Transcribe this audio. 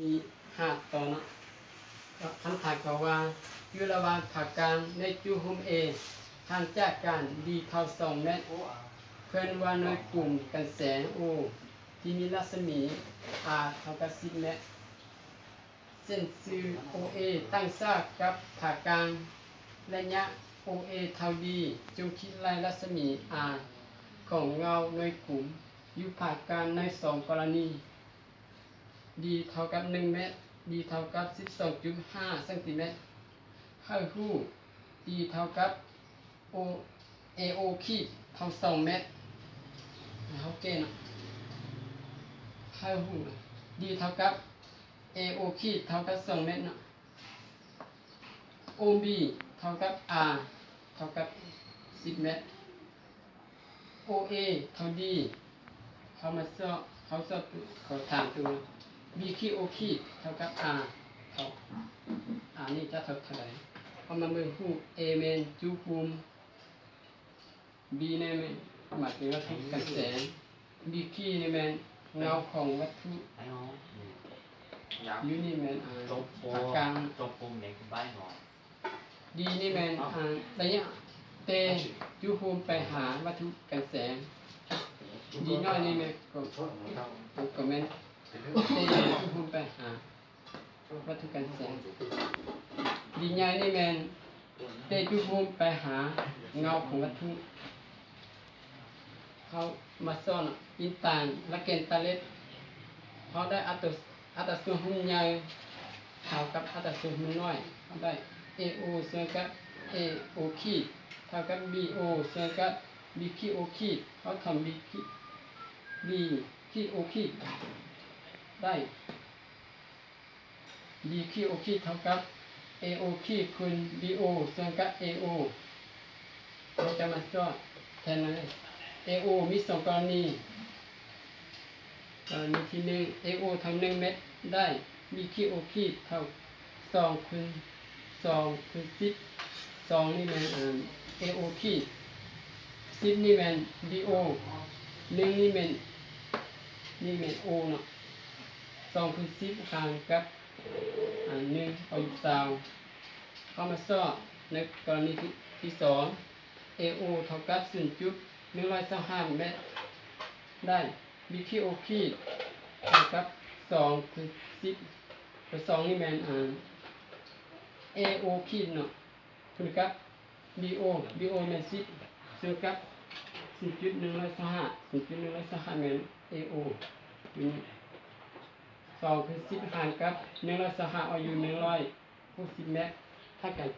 มี5ตอนเนาะคำถามเขาว่าอยู่ระหว่างผักกลางในจูฮุมเอทางจากการดีเท่า2 เมตรเพื่อนว่าในกลุ่มกันแสงโอที่มีรัศมี R เท่ากับ10 เมตรเส้นซื้อ OA ตั้งฉากกับผ่ากลางระยะ OA เท่าดีจงคิดลายรัศมี R ของเงาในกลุ่มอยู่ผ่ากลางใน2 กรณี D เท่ากับ1 เมตร D เท่ากับ 12.5 เซนติเมตรให้ฮู้ D เท่ากับ AO ขีดเท่า2 เมตรเขาเกณฑ์ให้ฮู้ D เท่ากับ AO ขีดเท่ากับ2 เมตรเนาะ OB เท่ากับ R เท่ากับ10 เมตร OA เท่า D เขามาสอบเขาถามตัว B ขีด O ขีดเท่ากับ R เท่า R นี่จะเท่าไหร่เอามาเบิ่งฮู้ A แม่นจุภูมิ B นี่แม่นหมายถึงวัตถุกันแสง B ขีดนี่แม่นเงาของวัตถุอยู่นี่แม่นผ่ากลาง จบปุ่มเล็กใบหน่อย ดีนี่แม่นระยะเตจุภูมิไปหาวัตถุกันแสงดีน้อยนี่แม่นก็แม่นเตจุภูมิไปหาวัตถุกันแสงดีใหญ่นี่แม่นเตจุภูมิไปหาเงาของวัตถุเขามาซ่อนอินต่างและเกณฑ์ตาเล็ดเขาได้อัตราส่วนหุ้นใหญ่เท่ากับอัตราส่วนหุ้นน้อยเขาได้ AO ส่วนกับ AO ขีดเท่ากับ BO ส่วนกับ BQO ขีดเขาทำ BQO ขีดได้ BQO ขีดเท่ากับ AO ขีดคูณ BO ส่วนกับ AO เราจะมาสอบแทนเลย AO มี2 กรณีที่1 AO เท่า1 เมตรได้ BQO ขีดเท่า2คูณ2คูณ10 2นี่แม่นAO ขีด10นี่แม่น BO 1นี่แม่น O เนาะ2คูณ10หารกับ1เอาอยู่20เข้ามาสอบในกรณีที่2 AO เท่ากับ 0.125 เมตรได้ BQO ขีดเท่ากับ2คูณ10คือ2นี่แม่นAO ขีดเนาะคูณกับ BO แม่น10ส่วนกับ 0.125 แม่น AO อยู่นี่2คูณ10หารกับ125เอาอยู่160 เมตรถ้ากัน